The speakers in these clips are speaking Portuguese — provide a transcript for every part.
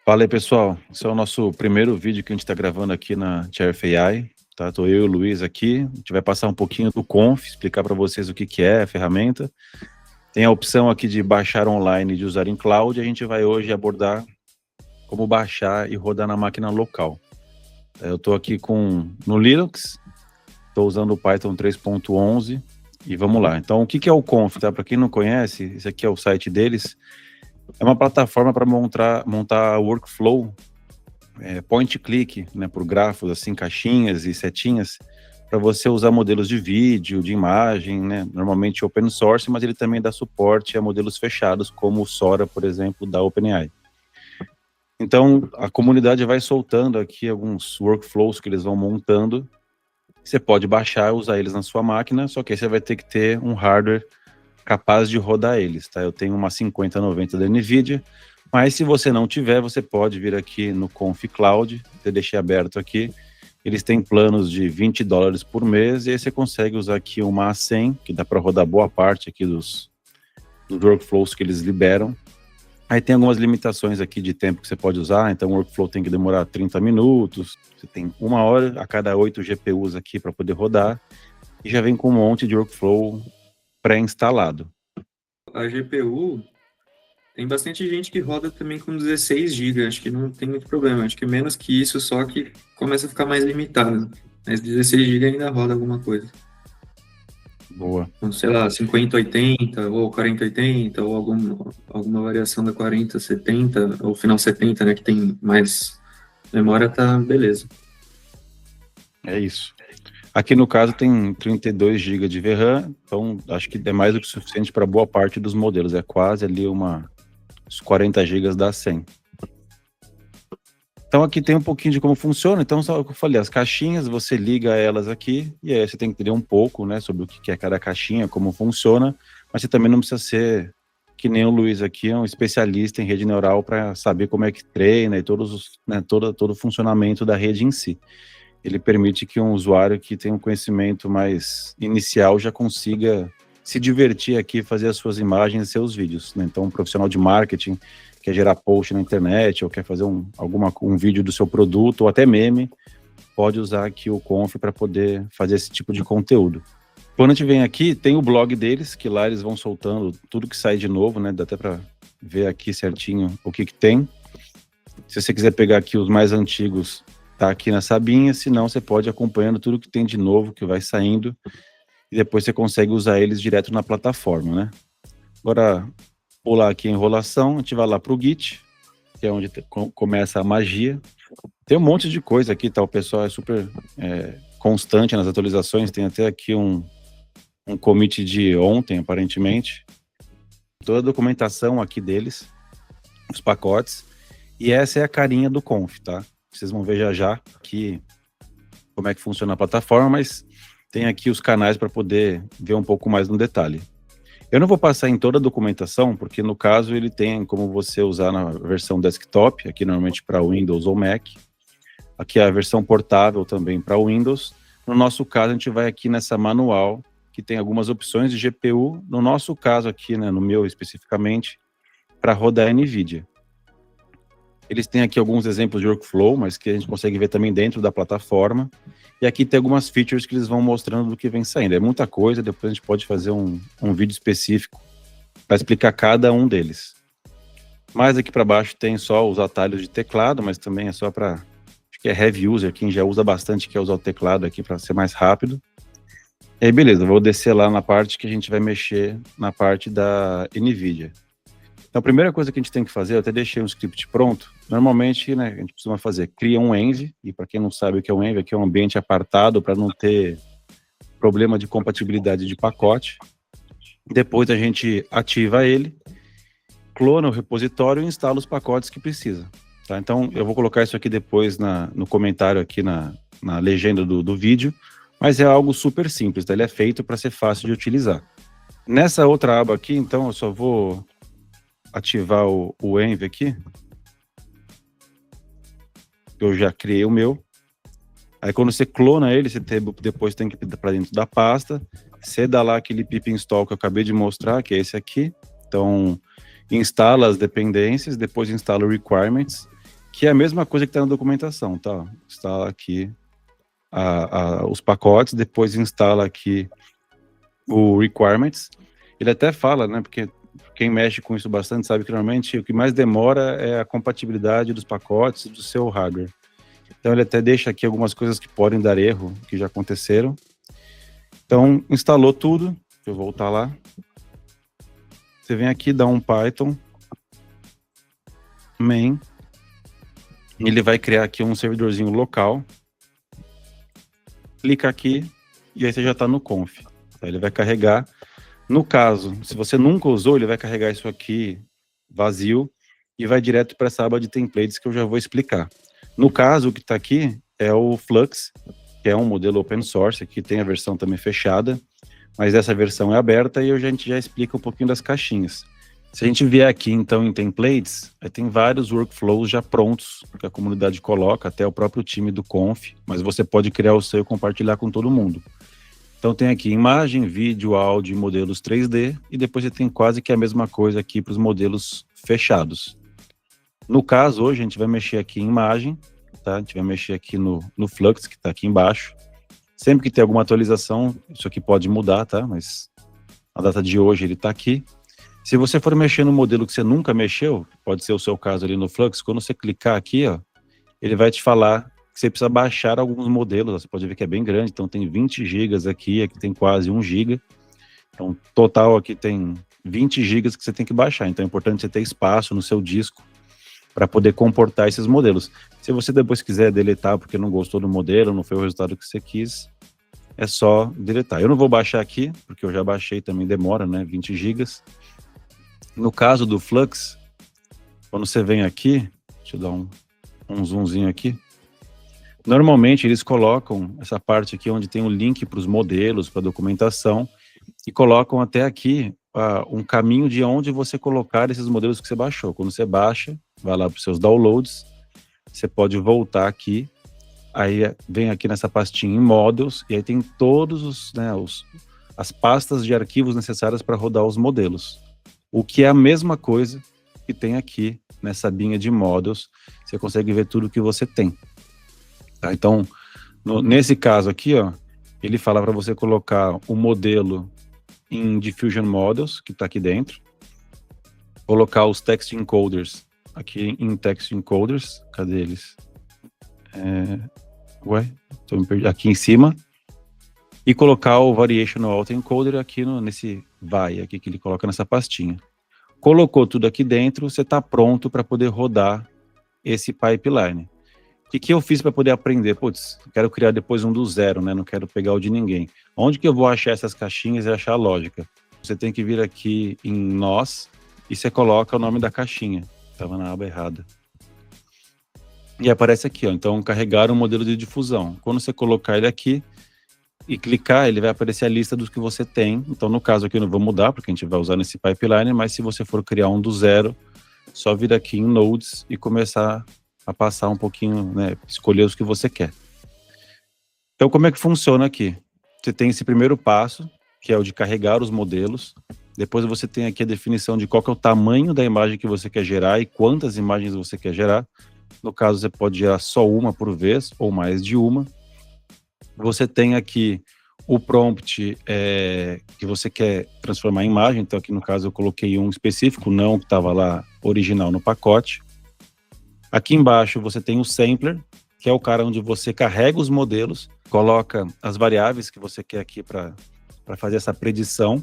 Fala aí, pessoal. Esse é o nosso primeiro vídeo que a gente está gravando aqui na Cherif AI. Tá? Tô eu e o Luiz aqui. A gente vai passar um pouquinho do Conf, explicar para vocês o que é a ferramenta. Tem a opção aqui de baixar online e de usar em cloud. A gente vai hoje abordar como baixar e rodar na máquina local. Eu estou aqui no Linux, estou usando o Python 3.11 e vamos lá. Então, o que é o Conf? Tá? Para quem não conhece, esse aqui é o site deles. É uma plataforma para montar workflow, point click, né, por grafos, assim, caixinhas e setinhas, para você usar modelos de vídeo, de imagem, né, normalmente open source, mas ele também dá suporte a modelos fechados, como o Sora, por exemplo, da OpenAI. Então, a comunidade vai soltando aqui alguns workflows que eles vão montando. Você pode baixar e usar eles na sua máquina, só que aí você vai ter que ter um hardware capaz de rodar eles, tá? Eu tenho uma 5090 da NVIDIA, mas se você não tiver, você pode vir aqui no Conf Cloud, eu deixei aberto aqui, eles têm planos de $20 por mês, e aí você consegue usar aqui uma A100, que dá para rodar boa parte aqui dos workflows que eles liberam. Aí tem algumas limitações aqui de tempo que você pode usar, então o workflow tem que demorar 30 minutos, você tem 1 hora a cada 8 GPUs aqui para poder rodar, e já vem com um monte de workflow pré-instalado. A GPU, tem bastante gente que roda também com 16 GB, acho que não tem muito problema, acho que menos que isso, só que começa a ficar mais limitado. Mas 16 GB ainda roda alguma coisa. Boa. Então, sei lá, 5080 ou 4080 ou alguma variação da 4070 ou final 70, né, que tem mais memória, tá beleza. É isso. Aqui no caso tem 32 GB de VRAM, então acho que é mais do que suficiente para boa parte dos modelos, é quase ali uns 40 GB da 100. Então aqui tem um pouquinho de como funciona, então só o que eu falei, as caixinhas, você liga elas aqui, e aí você tem que entender um pouco, né, sobre o que é cada caixinha, como funciona, mas você também não precisa ser, que nem o Luiz aqui, é um especialista em rede neural para saber como é que treina e todo o funcionamento da rede em si. Ele permite que um usuário que tem um conhecimento mais inicial já consiga se divertir aqui, fazer as suas imagens e seus vídeos, né? Então, um profissional de marketing quer gerar post na internet ou quer fazer um vídeo do seu produto ou até meme, pode usar aqui o Conf para poder fazer esse tipo de conteúdo. Quando a gente vem aqui, tem o blog deles, que lá eles vão soltando tudo que sai de novo, né? Dá até para ver aqui certinho o que tem. Se você quiser pegar aqui os mais antigos, tá aqui nessa abinha, senão você pode ir acompanhando tudo que tem de novo, que vai saindo, e depois você consegue usar eles direto na plataforma, né? Agora, pular aqui a enrolação, a gente vai lá para o Git, que é onde começa a magia. Tem um monte de coisa aqui, tá? O pessoal é super constante nas atualizações, tem até aqui um commit de ontem, aparentemente. Toda a documentação aqui deles, os pacotes, e essa é a carinha do Conf, tá? Vocês vão ver já aqui como é que funciona a plataforma, mas tem aqui os canais para poder ver um pouco mais no detalhe. Eu não vou passar em toda a documentação, porque no caso ele tem como você usar na versão desktop, aqui normalmente para Windows ou Mac. Aqui é a versão portável também para Windows. No nosso caso, a gente vai aqui nessa manual, que tem algumas opções de GPU. No nosso caso aqui, né, no meu especificamente, para rodar NVIDIA. Eles têm aqui alguns exemplos de workflow, mas que a gente consegue ver também dentro da plataforma. E aqui tem algumas features que eles vão mostrando do que vem saindo. É muita coisa, depois a gente pode fazer um vídeo específico para explicar cada um deles. Mais aqui para baixo tem só os atalhos de teclado, mas também é só para, acho que é heavy user, quem já usa bastante quer usar o teclado aqui para ser mais rápido. E aí, beleza, vou descer lá na parte que a gente vai mexer na parte da NVIDIA. Então, a primeira coisa que a gente tem que fazer, eu até deixei um script pronto. Normalmente, né, a gente costuma fazer, cria um env, e para quem não sabe o que é um env, aqui é um ambiente apartado para não ter problema de compatibilidade de pacote. Depois a gente ativa ele, clona o repositório e instala os pacotes que precisa. Tá? Então, eu vou colocar isso aqui depois no comentário, aqui na legenda do vídeo, mas é algo super simples, tá? Ele é feito para ser fácil de utilizar. Nessa outra aba aqui, então, eu só vou ativar o env aqui. Eu já criei o meu. Aí quando você clona ele, você depois tem que ir para dentro da pasta. Você dá lá aquele pip install que eu acabei de mostrar, que é esse aqui. Então, instala as dependências, depois instala o requirements. que é a mesma coisa que está na documentação, tá? Instala aqui os pacotes, depois instala aqui o requirements. Ele até fala, né, porque quem mexe com isso bastante sabe que normalmente o que mais demora é a compatibilidade dos pacotes do seu hardware. Então ele até deixa aqui algumas coisas que podem dar erro, que já aconteceram. Então instalou tudo, deixa eu voltar lá. Você vem aqui, dá um Python main, ele vai criar aqui um servidorzinho local, clica aqui e aí você já está no conf. Tá? Ele vai carregar. No caso, se você nunca usou, ele vai carregar isso aqui vazio e vai direto para essa aba de templates que eu já vou explicar. No caso, o que está aqui é o Flux, que é um modelo open source, que tem a versão também fechada, mas essa versão é aberta e a gente já explica um pouquinho das caixinhas. Se a gente vier aqui, então, em templates, aí tem vários workflows já prontos que a comunidade coloca, até o próprio time do Conf, mas você pode criar o seu e compartilhar com todo mundo. Então tem aqui imagem, vídeo, áudio, modelos 3D, e depois você tem quase que a mesma coisa aqui para os modelos fechados. No caso, hoje a gente vai mexer aqui em imagem, tá? A gente vai mexer aqui no Flux, que está aqui embaixo. Sempre que tem alguma atualização, isso aqui pode mudar, tá? Mas a data de hoje ele está aqui. Se você for mexer no modelo que você nunca mexeu, pode ser o seu caso ali no Flux, quando você clicar aqui, ó, ele vai te falar que você precisa baixar alguns modelos. Ó, você pode ver que é bem grande, então tem 20 GB aqui tem quase 1 GB. Então, total aqui tem 20 GB que você tem que baixar. Então é importante você ter espaço no seu disco para poder comportar esses modelos. Se você depois quiser deletar porque não gostou do modelo, não foi o resultado que você quis, é só deletar. Eu não vou baixar aqui, porque eu já baixei, também demora, né, 20 GB. No caso do Flux, quando você vem aqui, deixa eu dar um zoomzinho aqui, normalmente eles colocam essa parte aqui onde tem o link para os modelos, para a documentação, e colocam até aqui um caminho de onde você colocar esses modelos que você baixou. Quando você baixa, vai lá para os seus downloads, você pode voltar aqui, aí vem aqui nessa pastinha em Models, e aí tem todos as pastas de arquivos necessárias para rodar os modelos. O que é a mesma coisa que tem aqui nessa abinha de Models, você consegue ver tudo que você tem. Tá? Então, nesse caso aqui, ó, ele fala para você colocar o modelo em Diffusion Models, que está aqui dentro, colocar os text encoders aqui em text encoders, cadê eles? Tô me perdido. Aqui em cima, e colocar o Variational Autoencoder aqui nesse vai aqui que ele coloca nessa pastinha. Colocou tudo aqui dentro, você está pronto para poder rodar esse pipeline. O que eu fiz para poder aprender? Putz, quero criar depois um do zero, né? Não quero pegar o de ninguém. Onde que eu vou achar essas caixinhas e achar a lógica? Você tem que vir aqui em nós e você coloca o nome da caixinha. Estava na aba errada. E aparece aqui, ó. Então, carregar um modelo de difusão. Quando você colocar ele aqui e clicar, ele vai aparecer a lista dos que você tem. Então, no caso aqui, eu não vou mudar, porque a gente vai usar nesse pipeline, mas se você for criar um do zero, só vir aqui em Nodes e começar a passar um pouquinho, né, escolher os que você quer. Então, como é que funciona aqui? Você tem esse primeiro passo, que é o de carregar os modelos. Depois você tem aqui a definição de qual que é o tamanho da imagem que você quer gerar e quantas imagens você quer gerar. No caso, você pode gerar só uma por vez, ou mais de uma. Você tem aqui o prompt que você quer transformar em imagem. Então, aqui no caso, eu coloquei um específico, não que estava lá original no pacote. Aqui embaixo você tem o sampler, que é o cara onde você carrega os modelos, coloca as variáveis que você quer aqui para fazer essa predição,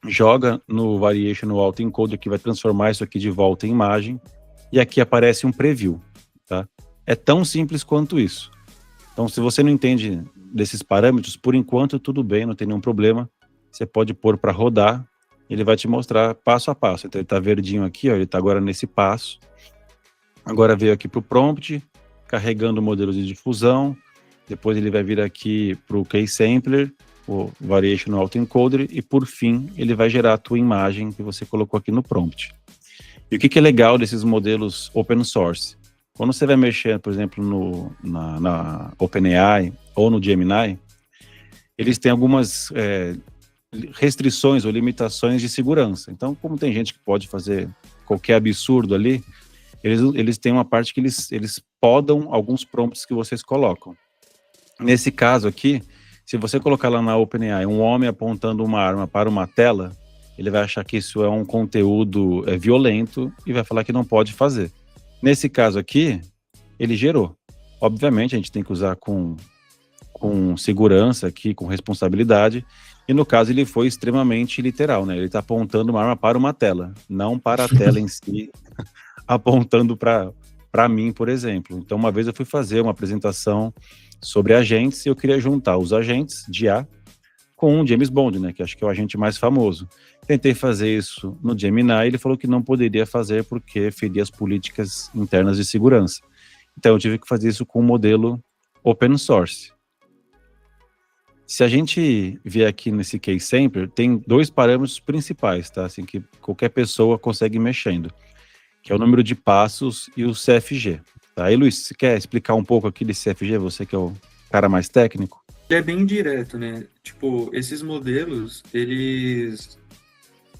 joga no Variational Autoencoder, que vai transformar isso aqui de volta em imagem, e aqui aparece um preview, tá? É tão simples quanto isso. Então, se você não entende desses parâmetros, por enquanto tudo bem, não tem nenhum problema, você pode pôr para rodar, ele vai te mostrar passo a passo. Então, ele está verdinho aqui, ó, ele está agora nesse passo. Agora veio aqui para o prompt, carregando o modelo de difusão, depois ele vai vir aqui para o Key Sampler, o Variational Autoencoder, e por fim ele vai gerar a tua imagem que você colocou aqui no prompt. E o que é legal desses modelos open source? Quando você vai mexer, por exemplo, na OpenAI ou no Gemini, eles têm algumas restrições ou limitações de segurança. Então, como tem gente que pode fazer qualquer absurdo ali, eles têm uma parte que eles podam alguns prompts que vocês colocam. Nesse caso aqui, se você colocar lá na OpenAI um homem apontando uma arma para uma tela, ele vai achar que isso é um conteúdo violento e vai falar que não pode fazer. Nesse caso aqui, ele gerou. Obviamente, a gente tem que usar com segurança aqui, com responsabilidade, e no caso ele foi extremamente literal, né? Ele está apontando uma arma para uma tela, não para a tela em si, apontando para mim, por exemplo. Então, uma vez eu fui fazer uma apresentação sobre agentes e eu queria juntar os agentes de IA com o James Bond, né? Que acho que é o agente mais famoso. Tentei fazer isso no Gemini e ele falou que não poderia fazer porque feria as políticas internas de segurança. Então, eu tive que fazer isso com um modelo open source. Se a gente vier aqui nesse case sample, tem 2 parâmetros principais, tá? Assim, que qualquer pessoa consegue ir mexendo, que é o número de passos e o CFG. Tá? Aí, Luiz, você quer explicar um pouco aqui desse CFG? Você que é o cara mais técnico? Ele é bem direto, né? Tipo, esses modelos, eles...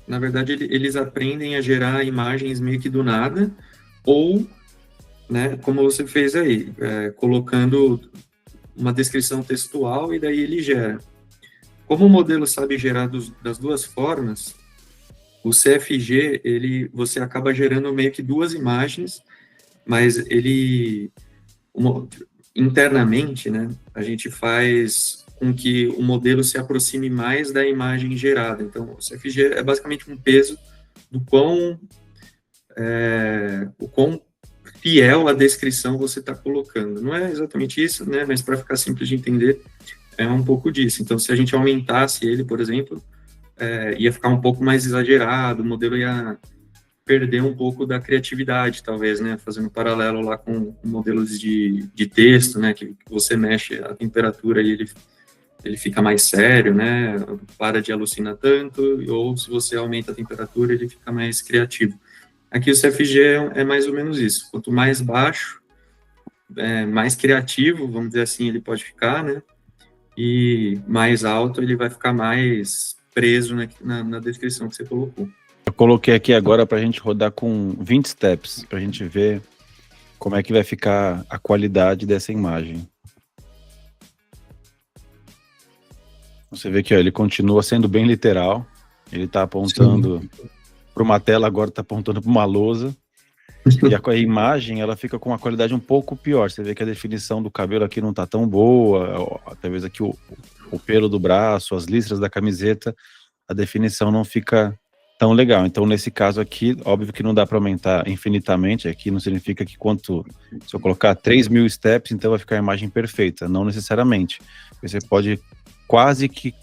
Na verdade, eles aprendem a gerar imagens meio que do nada, ou, né, como você fez aí, colocando uma descrição textual e daí ele gera. Como o modelo sabe gerar das 2 formas, o CFG, você acaba gerando meio que 2 imagens, mas internamente, né, a gente faz com que o modelo se aproxime mais da imagem gerada. Então, o CFG é basicamente um peso do quão fiel a descrição você está colocando. Não é exatamente isso, né? Mas para ficar simples de entender, é um pouco disso. Então, se a gente aumentasse ele, por exemplo, ia ficar um pouco mais exagerado, o modelo ia perder um pouco da criatividade, talvez, né? Fazendo um paralelo lá com modelos de texto, né? Que você mexe a temperatura e ele fica mais sério, né? Para de alucinar tanto, ou se você aumenta a temperatura, ele fica mais criativo. Aqui o CFG é mais ou menos isso. Quanto mais baixo, mais criativo, vamos dizer assim, ele pode ficar, né? E mais alto, ele vai ficar mais preso na descrição que você colocou. Eu coloquei aqui agora para a gente rodar com 20 steps, para a gente ver como é que vai ficar a qualidade dessa imagem. Você vê que ó, ele continua sendo bem literal, ele está apontando para uma tela, agora está apontando para uma lousa, e a imagem ela fica com uma qualidade um pouco pior. Você vê que a definição do cabelo aqui não está tão boa, talvez aqui o pelo do braço, as listras da camiseta, a definição não fica tão legal. Então, nesse caso aqui, óbvio que não dá para aumentar infinitamente, aqui não significa que se eu colocar 3.000 steps, então vai ficar a imagem perfeita, não necessariamente. Você pode quase que,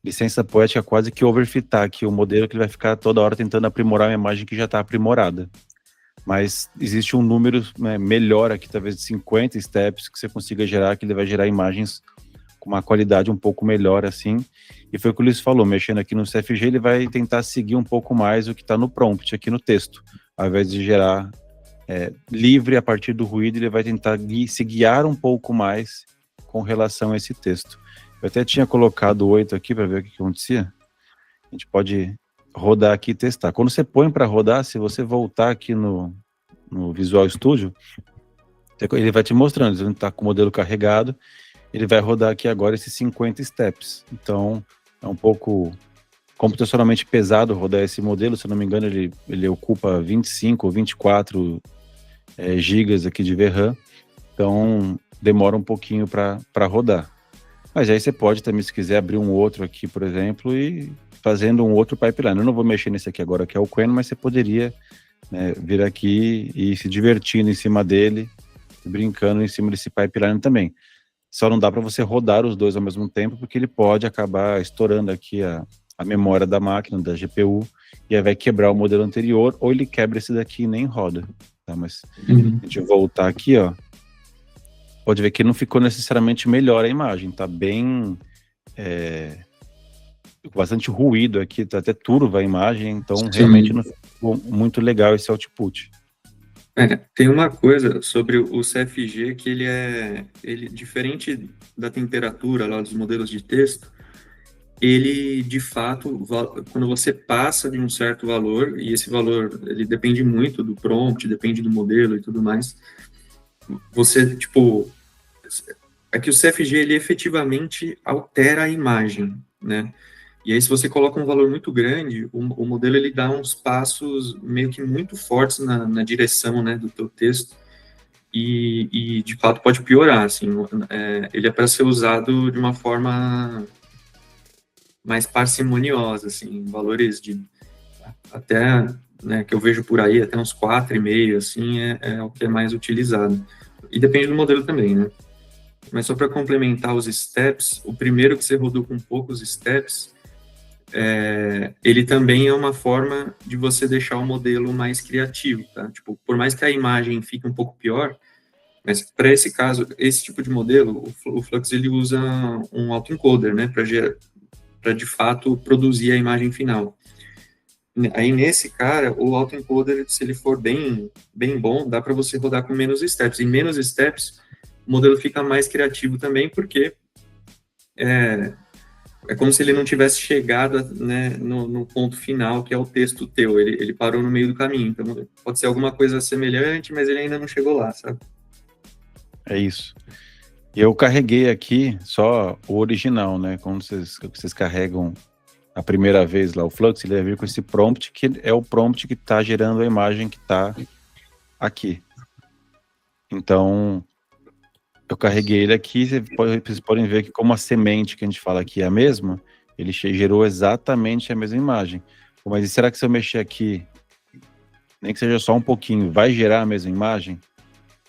licença poética, quase que overfitar aqui o modelo, que ele vai ficar toda hora tentando aprimorar uma imagem que já está aprimorada. Mas existe um número, né, melhor aqui, talvez de 50 steps, que você consiga gerar, que ele vai gerar imagens com uma qualidade um pouco melhor, assim. E foi o que o Luiz falou, mexendo aqui no CFG, ele vai tentar seguir um pouco mais o que está no prompt, aqui no texto. Ao invés de gerar livre a partir do ruído, ele vai tentar se guiar um pouco mais com relação a esse texto. Eu até tinha colocado 8 aqui para ver o que acontecia. A gente pode rodar aqui e testar. Quando você põe para rodar, se você voltar aqui no Visual Studio, ele vai te mostrando, ele está com o modelo carregado, ele vai rodar aqui agora esses 50 steps. Então, é um pouco computacionalmente pesado rodar esse modelo, se eu não me engano, ele ocupa 25 ou 24 gigas aqui de VRAM, então demora um pouquinho para rodar. Mas aí você pode também, se quiser, abrir um outro aqui, por exemplo, e fazendo um outro pipeline. Eu não vou mexer nesse aqui agora, que é o Qwen, mas você poderia, né, vir aqui e se divertindo em cima dele, brincando em cima desse pipeline também. Só não dá para você rodar os dois ao mesmo tempo, porque ele pode acabar estourando aqui a memória da máquina, da GPU, e aí vai quebrar o modelo anterior, ou ele quebra esse daqui e nem roda. Tá? Mas a gente voltar aqui, ó, pode ver que não ficou necessariamente melhor a imagem, tá bem... com bastante ruído aqui, tá até turva a imagem, então sim, realmente não ficou muito legal esse output. Tem uma coisa sobre o CFG que ele diferente da temperatura lá dos modelos de texto, ele, de fato, quando você passa de um certo valor, e esse valor, ele depende muito do prompt, depende do modelo e tudo mais, você, tipo, é que o CFG, ele efetivamente altera a imagem, né? E aí, se você coloca um valor muito grande, o modelo, ele dá uns passos meio que muito fortes na direção, né, do teu texto, e de fato pode piorar, assim, ele é para ser usado de uma forma mais parcimoniosa, assim, valores de até, né, que eu vejo por aí, até uns 4,5, assim, é o que é mais utilizado. E depende do modelo também, né? Mas só para complementar os steps, o primeiro que você rodou com poucos steps, ele também é uma forma de você deixar o modelo mais criativo, tá? Tipo, por mais que a imagem fique um pouco pior, mas para esse caso, esse tipo de modelo, o Flux ele usa um autoencoder, né, para de fato produzir a imagem final. Aí nesse cara, o autoencoder, se ele for bem bom, dá para você rodar com menos steps. Em menos steps, o modelo fica mais criativo também, porque é como se ele não tivesse chegado, né, no ponto final, que é o texto teu. Ele parou no meio do caminho. Então, pode ser alguma coisa semelhante, mas ele ainda não chegou lá, sabe? É isso. E eu carreguei aqui só o original, né? Quando vocês carregam a primeira vez lá o Flux, ele vai vir com esse prompt, que é o prompt que está gerando a imagem que está aqui. Então, eu carreguei ele aqui, vocês podem ver que como a semente que a gente fala aqui é a mesma, ele gerou exatamente a mesma imagem. Mas e será que se eu mexer aqui, nem que seja só um pouquinho, vai gerar a mesma imagem?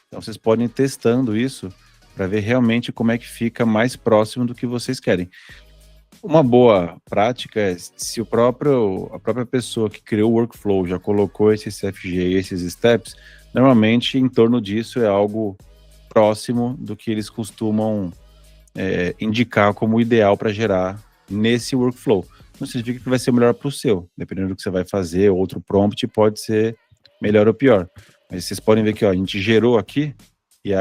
Então vocês podem ir testando isso para ver realmente como é que fica mais próximo do que vocês querem. Uma boa prática é se a própria pessoa que criou o workflow já colocou esse CFG e esses steps, normalmente em torno disso é algo próximo do que eles costumam indicar como ideal para gerar nesse workflow. Não significa que vai ser melhor para o seu, dependendo do que você vai fazer, outro prompt pode ser melhor ou pior. Mas vocês podem ver que ó, a gente gerou aqui e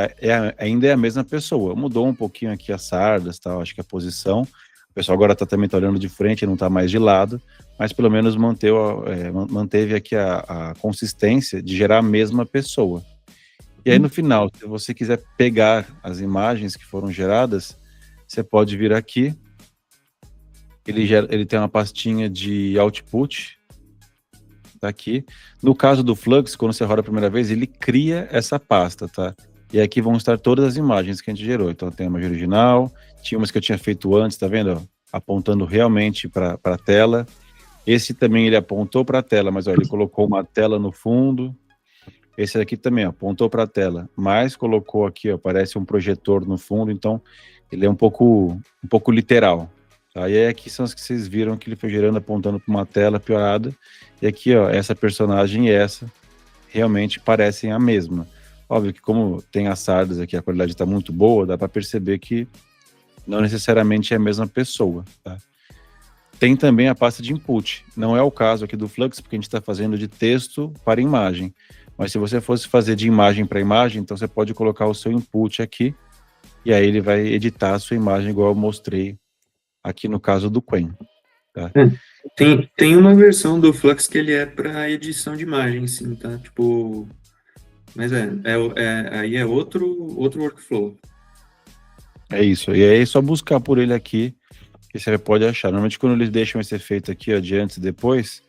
ainda é a mesma pessoa. Mudou um pouquinho aqui as sardas, tal, acho que a posição. O pessoal agora também tá olhando de frente, não está mais de lado, mas pelo menos manteve aqui a consistência de gerar a mesma pessoa. E aí no final, se você quiser pegar as imagens que foram geradas, você pode vir aqui. Ele tem uma pastinha de output, tá aqui. No caso do Flux, quando você roda a primeira vez, ele cria essa pasta, tá? E aqui vão estar todas as imagens que a gente gerou. Então tem a imagem original, tinha umas que eu tinha feito antes, tá vendo? Apontando realmente para a tela. Esse também ele apontou para a tela, mas ó, ele colocou uma tela no fundo. Esse aqui também ó, apontou para a tela, mas colocou aqui, ó, parece um projetor no fundo, então ele é um pouco literal. Tá? E aí aqui são as que vocês viram que ele foi gerando, apontando para uma tela piorada. E aqui, ó, essa personagem e essa realmente parecem a mesma. Óbvio que como tem as sardas aqui, a qualidade está muito boa, dá para perceber que não necessariamente é a mesma pessoa, tá? Tem também a pasta de input. Não é o caso aqui do Flux, porque a gente está fazendo de texto para imagem. Mas se você fosse fazer de imagem para imagem, então você pode colocar o seu input aqui, e aí ele vai editar a sua imagem, igual eu mostrei aqui no caso do Qwen. Tá? Tem uma versão do Flux que ele é para edição de imagem, sim, tá? Tipo, mas aí é outro workflow. É isso. E aí é só buscar por ele aqui, que você pode achar. Normalmente quando eles deixam esse efeito aqui, ó, de antes e depois,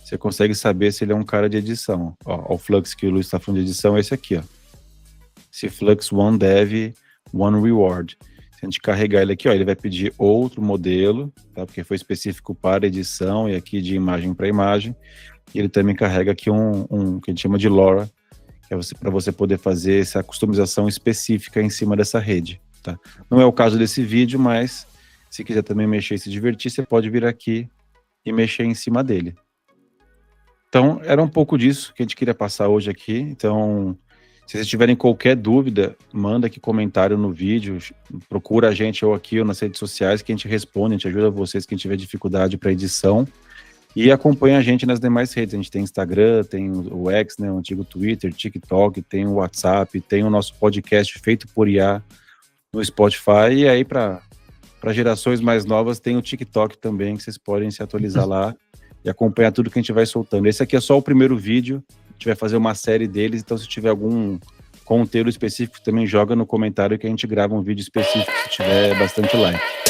você consegue saber se ele é um cara de edição. Ó, o Flux que o Luiz está falando de edição é esse aqui, ó. Esse Flux One Dev, One Reward. Se a gente carregar ele aqui, ó, ele vai pedir outro modelo, tá? Porque foi específico para edição e aqui de imagem para imagem. E ele também carrega aqui um que a gente chama de LoRa, que é para você poder fazer essa customização específica em cima dessa rede, tá? Não é o caso desse vídeo, mas se quiser também mexer e se divertir, você pode vir aqui e mexer em cima dele. Então, era um pouco disso que a gente queria passar hoje aqui. Então, se vocês tiverem qualquer dúvida, manda aqui comentário no vídeo, procura a gente ou aqui ou nas redes sociais que a gente responde, a gente ajuda vocês quem tiver dificuldade para edição. E acompanha a gente nas demais redes. A gente tem Instagram, tem o X, né, o antigo Twitter, TikTok, tem o WhatsApp, tem o nosso podcast feito por IA no Spotify. E aí, para Para gerações mais novas, tem o TikTok também, que vocês podem se atualizar lá e acompanhar tudo que a gente vai soltando. Esse aqui é só o primeiro vídeo, a gente vai fazer uma série deles, então se tiver algum conteúdo específico, também joga no comentário que a gente grava um vídeo específico se tiver bastante like.